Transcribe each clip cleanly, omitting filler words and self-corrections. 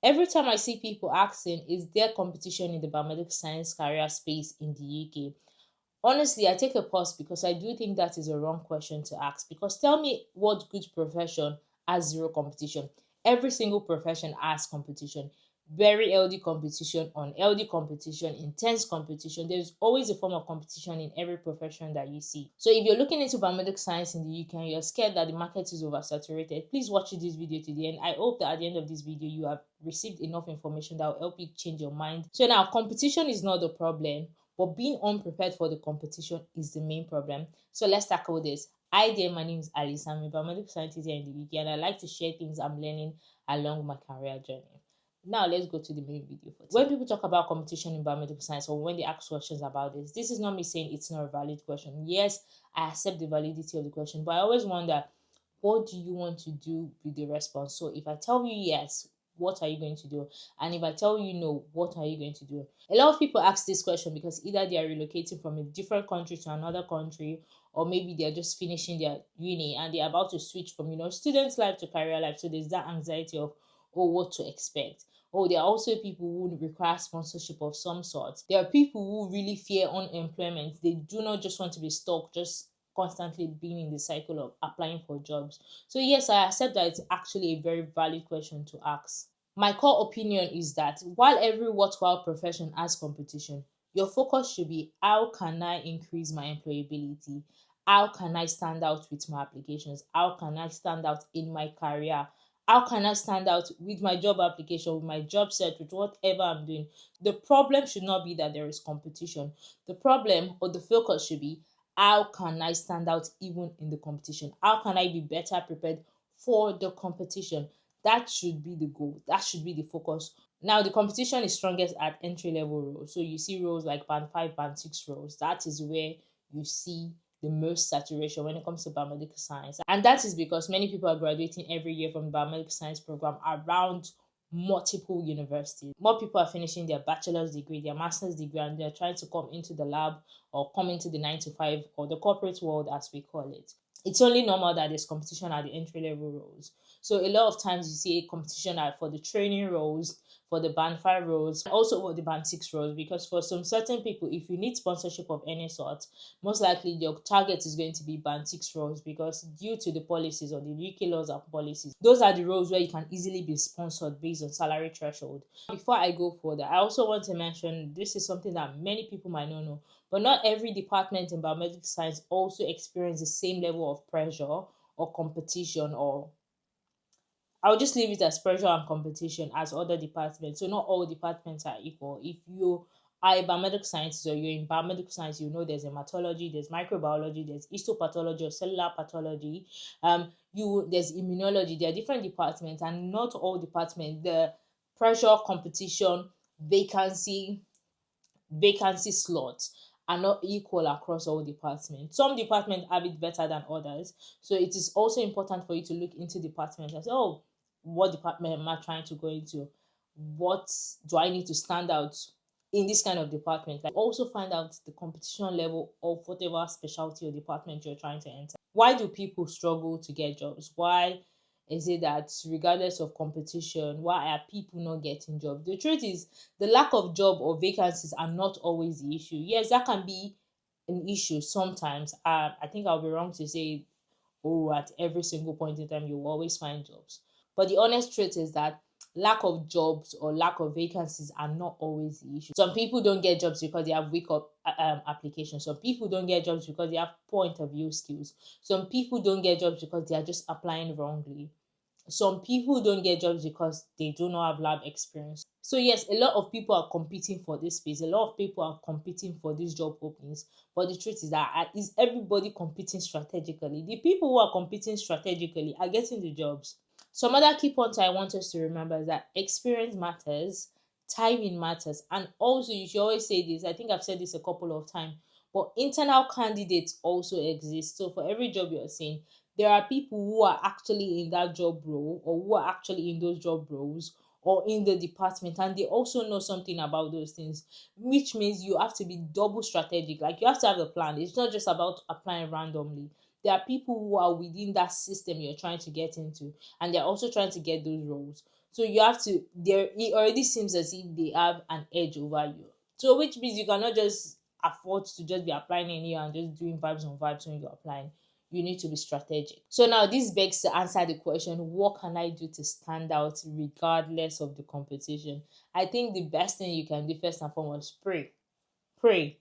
Every time I see people asking, is there competition in the biomedical science career space in the UK? Honestly, I take a pause because I do think that is a wrong question to ask. Because tell me what good profession has zero competition. Every single profession has competition. Very healthy competition, unhealthy competition, intense competition. There's always a form of competition in every profession that you see. So if you're looking into biomedical science in the UK and you're scared that the market is oversaturated, please watch this video to the end. I hope that at the end of this video you have received enough information that will help you change your mind. So now, competition is not the problem, but being unprepared for the competition is the main problem. So let's tackle this. Hi there, my name is Alice. I'm a biomedical scientist here in the UK and I like to share things I'm learning along my career journey. Now let's go to the main video for today. When people talk about competition in biomedical science or when they ask questions about this is not me saying it's not a valid question. Yes, I accept the validity of the question, but I always wonder, what do you want to do with the response? So if I tell you yes, what are you going to do? And if I tell you no, what are you going to do? A lot of people ask this question because either they are relocating from a different country to another country, or maybe they're just finishing their uni and they're about to switch from student life to career life. So there's that anxiety of, oh, what to expect. Oh, there are also people who require sponsorship of some sort. There are people who really fear unemployment. They do not just want to be stuck, just constantly being in the cycle of applying for jobs. So yes, I accept that it's actually a very valid question to ask. My core opinion is that while every worthwhile profession has competition, your focus should be, how can I increase my employability? How can I stand out with my applications? How can I stand out in my career? How can I stand out with my job application, with my job search, with whatever I'm doing? The problem should not be that there is competition. The problem or the focus should be, how can I stand out even in the competition? How can I be better prepared for the competition? That should be the goal. That should be the focus. Now, the competition is strongest at entry level roles. So you see roles like band 5, band 6 roles. That is where you see the most saturation when it comes to biomedical science. And that is because many people are graduating every year from the biomedical science program around multiple universities. More people are finishing their bachelor's degree, their master's degree, and they're trying to come into the lab or come into the 9 to 5 or the corporate world, as we call it. It's only normal that there's competition at the entry level roles. So a lot of times you see a competition for the training roles, for the band 5 roles, also for the band 6 roles, because for some certain people, if you need sponsorship of any sort, most likely your target is going to be band 6 roles, because due to the policies or the UK laws and policies, those are the roles where you can easily be sponsored based on salary threshold. Before I go further, I also want to mention this is something that many people might not know, but not every department in biomedical science also experience the same level of pressure or competition, or I'll just leave it as pressure and competition as other departments. So not all departments are equal. If you are a biomedical scientist or you're in biomedical science, you know there's hematology, there's microbiology, there's histopathology or cellular pathology. There's immunology. There are different departments, and not all departments, the pressure, competition, vacancy slots are not equal across all departments. Some departments have it better than others. So it is also important for you to look into departments and say, oh, what department am I trying to go into? What do I need to stand out in this kind of department? Like, also find out the competition level of whatever specialty or department you're trying to enter. Why do people struggle to get jobs? Why is it that regardless of competition, why are people not getting jobs? The truth is, the lack of job or vacancies are not always the issue. Yes, that can be an issue sometimes. I think I'll be wrong to say, oh, at every single point in time, you will always find jobs. But the honest truth is that lack of jobs or lack of vacancies are not always the issue. Some people don't get jobs because they have weak applications. Some people don't get jobs because they have poor interview skills. Some people don't get jobs because they are just applying wrongly. Some people don't get jobs because they do not have lab experience. So yes, a lot of people are competing for this space. A lot of people are competing for these job openings. But the truth is that, is everybody competing strategically? The people who are competing strategically are getting the jobs. Some other key points I want us to remember is that experience matters, timing matters, and also you should always say this. I think I've said this a couple of times, but internal candidates also exist. So for every job you're saying, there are people who are actually in that job role, or who are actually in those job roles, or in the department, and they also know something about those things, which means you have to be double strategic. Like, you have to have a plan. It's not just about applying randomly. There are people who are within that system you're trying to get into, and they're also trying to get those roles. So you have to there it already seems as if they have an edge over you. So which means you cannot just afford to just be applying anywhere and just doing vibes on vibes when you're applying. You need to be strategic. So now this begs to answer the question, what can I do to stand out regardless of the competition? I think the best thing you can do first and foremost, pray pray.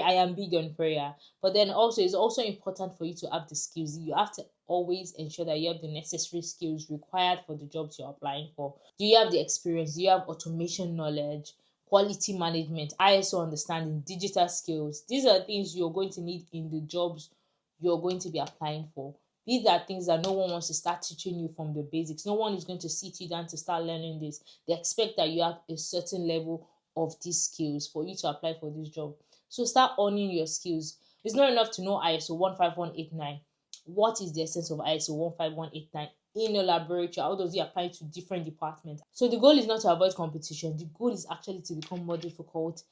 I am big on prayer. But then also it's also important for you to have the skills. You have to always ensure that you have the necessary skills required for the jobs you're applying for. Do you have the experience? Do you have automation knowledge, quality management, ISO understanding, digital skills? These are things you're going to need in the jobs you're going to be applying for. These are things that no one wants to start teaching you from the basics. No one is going to sit you down to start learning this. They expect that you have a certain level of these skills for you to apply for this job. So start owning your skills. It's not enough to know ISO 15189. What is the essence of ISO 15189 in a laboratory? How does it apply to different departments? So the goal is not to avoid competition. The goal is actually to become more difficult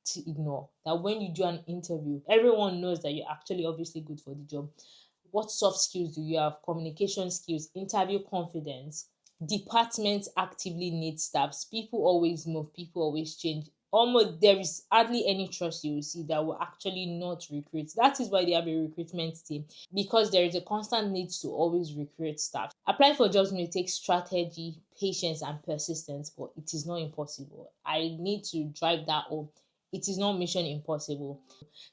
to ignore. That when you do an interview, everyone knows that you're actually obviously good for the job. What soft skills do you have? Communication skills, interview confidence. Departments actively need staffs. People always move, people always change. Almost there is hardly any trust you will see that will actually not recruit. That is why they have a recruitment team, because there is a constant need to always recruit staff. Applying for jobs may take strategy, patience, and persistence, but it is not impossible. I need to drive that home. It is not mission impossible.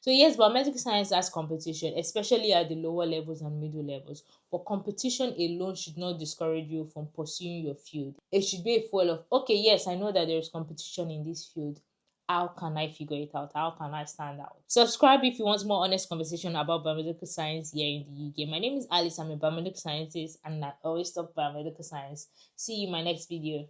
So yes, biomedical science has competition, especially at the lower levels and middle levels. But competition alone should not discourage you from pursuing your field. It should be a fuel of, okay, yes, I know that there is competition in this field. How can I figure it out? How can I stand out? Subscribe if you want more honest conversation about biomedical science here in the UK. My name is Alice. I'm a biomedical scientist and I always talk biomedical science. See you in my next video.